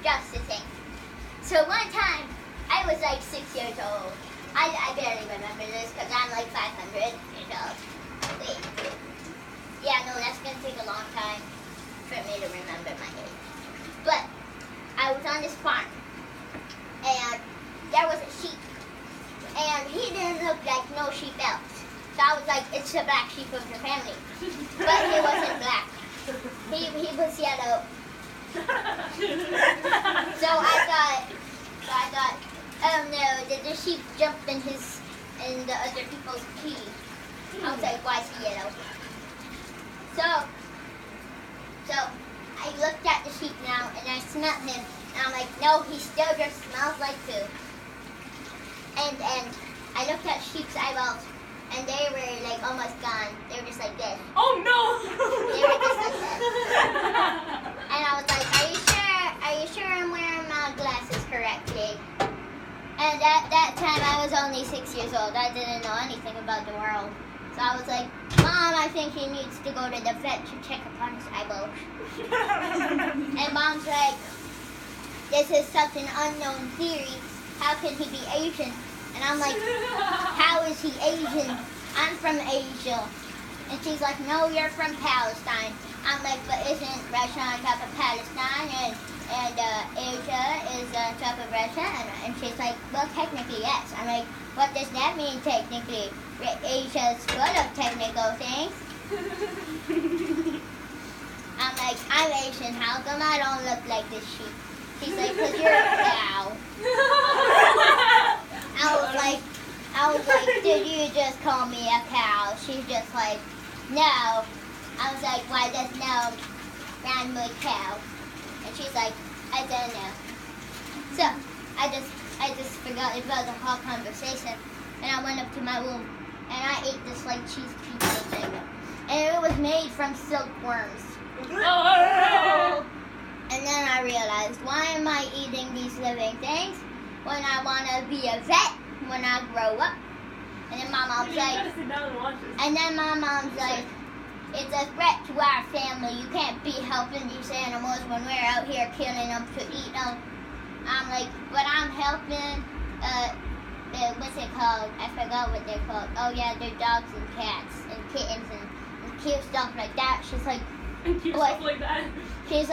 just to think. So one time, I was like 6 years old. I barely remember this because I'm like 500 years old. Wait. Yeah, no, that's going to take a long time for me to remember my age. But I was on this farm, and there was a sheep. And he didn't look like no sheep else. So I was like, it's the black sheep of the family. But he wasn't black. He was yellow. So I thought, oh no, did the sheep jump in the other people's pee? I was like, why is he yellow? So I looked at the sheep now and I smelled him. And I'm like, no, he still just smells like poo. And I looked at sheep's eyeballs, and they were like almost gone. They were just like this. Oh no! They were just like this. And I was like, are you sure I'm wearing my glasses correctly? And at that time I was only 6 years old. I didn't know anything about the world. So I was like, Mom, I think he needs to go to the vet to check upon his eyeballs. And Mom's like, this is such an unknown theory. How can he be Asian? And I'm like, how is he Asian? I'm from Asia. And she's like, no, you're from Palestine. I'm like, but isn't Russia on top of Palestine? And Asia is on top of Russia? And she's like, well, technically, yes. I'm like, what does that mean, technically? Asia's full of technical things. I'm like, I'm Asian. How come I don't look like this sheep? She's like, because you're a cow. I was like, did you just call me a cow? She's just like, no. I was like, why does no rhyme with cow? And she's like, I don't know. So I just forgot about the whole conversation, and I went up to my room and I ate this like cheese pizza thing, and it was made from silkworms. Oh. And then I realized, why am I eating these living things when I want to be a vet when I grow up? And then my mom's like, it's a threat to our family. You can't be helping these animals when we're out here killing them to eat them. I'm like, but I'm helping, what's it called? I forgot what they're called. Oh yeah, they're dogs and cats and kittens and cute stuff like that. She's like, stuff like that. She's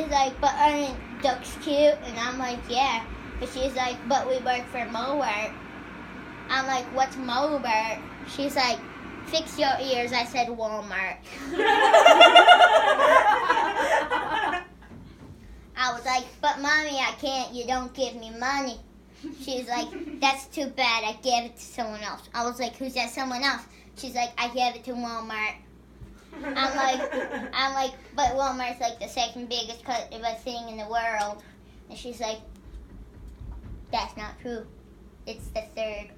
like, but aren't ducks cute? And I'm like, yeah. But she's like, but we work for Mowart. I'm like, what's Mowart? She's like, fix your ears. I said Walmart. I was like, but Mommy, I can't. You don't give me money. She's like, that's too bad. I gave it to someone else. I was like, who's that someone else? She's like, I gave it to Walmart. I'm like, but Walmart's like the second biggest thing in the world. And she's like, that's not true. It's the third.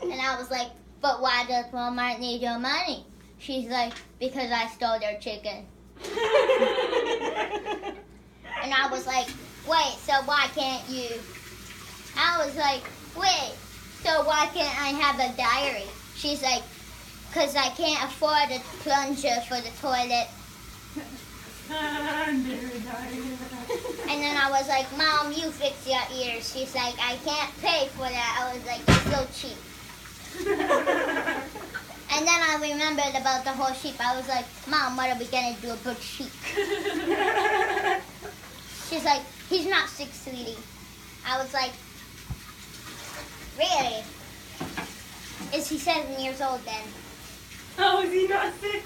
And I was like, but why does Walmart need your money? She's like, because I stole their chicken. And I was like, wait, so why can't you? I was like, wait, so why can't I have a diary? She's like, because I can't afford a plunger for the toilet. And then I was like, Mom, you fix your ears. She's like, I can't pay for that. I was like, you're so cheap. And then I remembered about the whole sheep. I was like, Mom, what are we going to do about sheep? She's like, he's not 6, sweetie. I was like, really? Is he 7 years old then? Oh, is he not 6?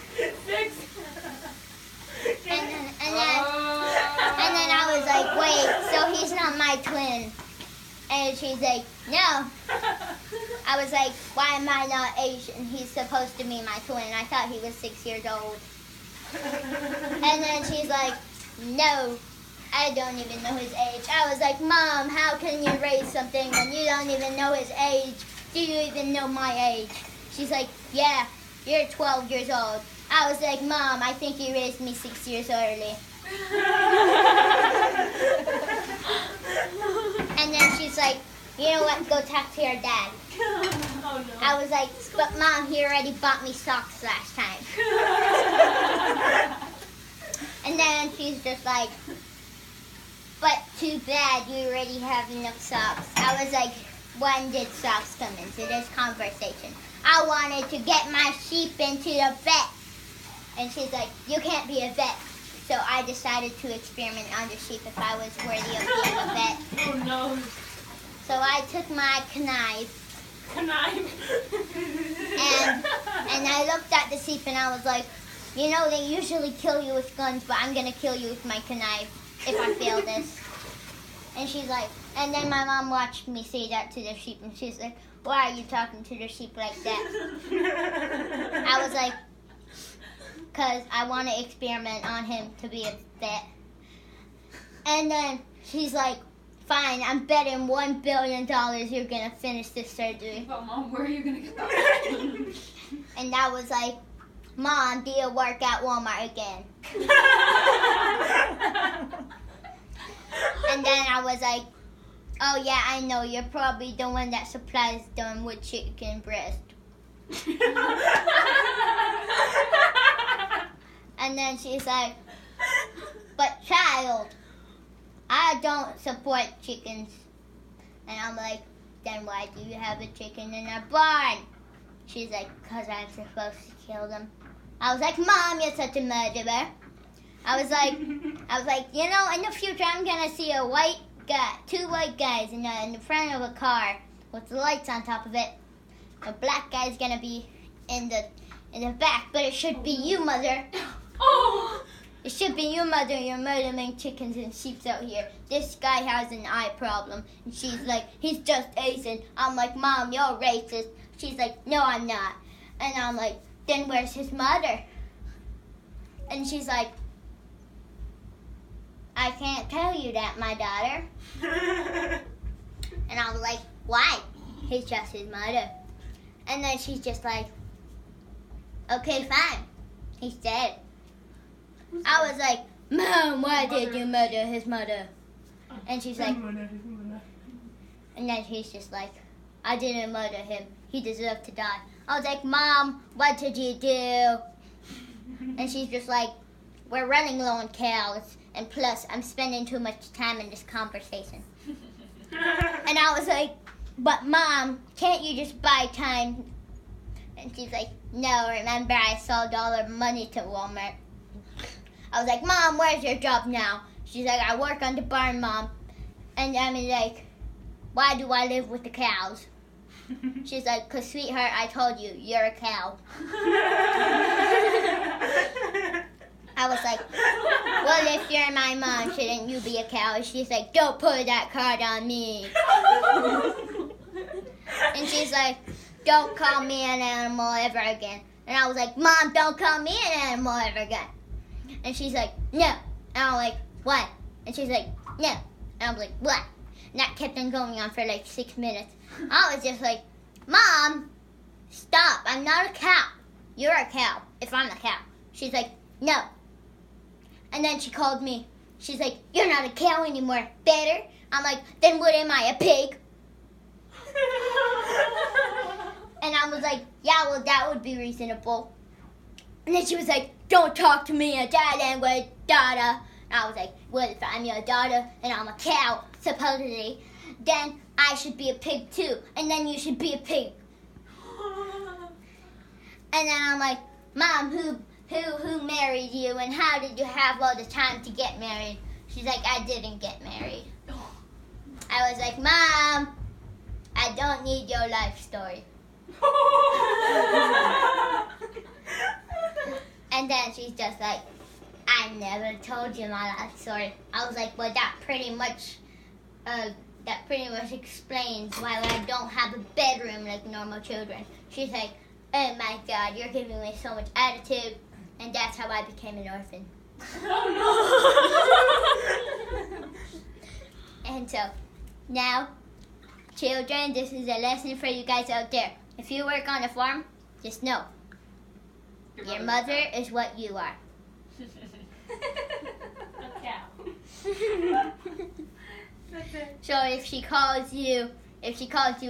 And then I was like, wait, so he's not my twin? And she's like, no. I was like, why am I not Asian? He's supposed to be my twin. I thought he was 6 years old. And then she's like, no, I don't even know his age. I was like, Mom, how can you raise something when you don't even know his age? Do you even know my age? She's like, yeah, you're 12 years old. I was like, Mom, I think you raised me 6 years early. And then she's like, you know what, go talk to your dad. Oh, no. I was like, but Mom, he already bought me socks last time. And then she's just like, but too bad you already have enough socks. I was like, when did socks come into this conversation? I wanted to get my sheep into the vet. And she's like, you can't be a vet. So I decided to experiment on the sheep if I was worthy of being a vet. Oh no. So I took my knife Knife. and I looked at the sheep and I was like, you know, they usually kill you with guns, but I'm going to kill you with my knife if I fail this. And she's like, and then my mom watched me say that to the sheep and she's like, why are you talking to the sheep like that? I was like, because I want to experiment on him to be a vet. And then she's like, fine, I'm betting $1 billion you're going to finish this surgery. But Mom, where are you going to get that? And I was like, Mom, do you work at Walmart again? And then I was like, oh yeah, I know, you're probably the one that supplies them with chicken breast. And then she's like, but child, I don't support chickens. And I'm like, then why do you have a chicken in a barn? She's like, because I'm supposed to kill them. I was like, Mom, you're such a murderer. I was like, you know, in the future I'm going to see a white guy, two white guys in the front of a car with the lights on top of it. A black guy's going to be in the back, but it should be you, Mother. Oh! It should be you, Mother. You're murdering chickens and sheep out here. This guy has an eye problem. And she's like, he's just Asian. I'm like, Mom, you're racist. She's like, no, I'm not. And I'm like, then where's his mother? And she's like, I can't tell you that, my daughter. And I was like, why? He's just his mother. And then she's just like, okay, fine. He's dead. I was like, Mom, why did you murder his mother? And she's like, and then he's just like, I didn't murder him. He deserved to die. I was like, Mom, what did you do? And she's just like, we're running low on cows. And plus, I'm spending too much time in this conversation. And I was like, but Mom, can't you just buy time? And she's like, no, remember I sold all our money to Walmart. I was like, Mom, where's your job now? She's like, I work on the barn, Mom. And I'm like, why do I live with the cows? She's like, 'cause sweetheart, I told you, you're a cow. I was like, well, if you're my mom, shouldn't you be a cow? She's like, don't put that card on me. And she's like, don't call me an animal ever again. And I was like, Mom, don't call me an animal ever again. And she's like, no. And I'm like, what? And she's like, no. And I was like, what? And that kept on going on for like 6 minutes. I was just like, Mom, stop. I'm not a cow. You're a cow if I'm a cow. She's like, no. And then she called me. She's like, you're not a cow anymore. Better? I'm like, then what am I, a pig? And I was like, yeah, well, that would be reasonable. And then she was like, don't talk to me in that language, daughter. And I was like, well, if I'm your daughter and I'm a cow, supposedly, then I should be a pig too. And then you should be a pig. And then I'm like, Mom, who married you and how did you have all the time to get married? She's like, I didn't get married. I was like, Mom, I don't need your life story. And then she's just like, I never told you my life story. I was like, well, that pretty much explains why I don't have a bedroom like normal children. She's like, oh my God, you're giving me so much attitude. And that's how I became an orphan. And so, now, children, this is a lesson for you guys out there. If you work on a farm, just know, your mother is what you are. A cow. That's it. So if she calls you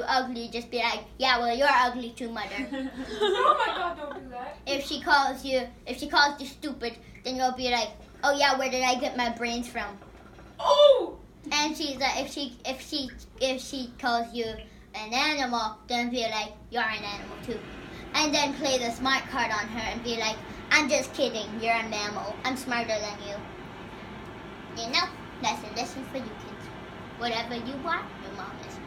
ugly, just be like, yeah, well, you're ugly too, Mother. Oh my God, don't do that. If she calls you stupid, then you'll be like, oh yeah, where did I get my brains from? Oh! And she's like, if she calls you an animal, then be like, you're an animal too. And then play the smart card on her and be like, I'm just kidding, you're a mammal. I'm smarter than you. You know, that's a lesson for you kids. Whatever you want, your mom is.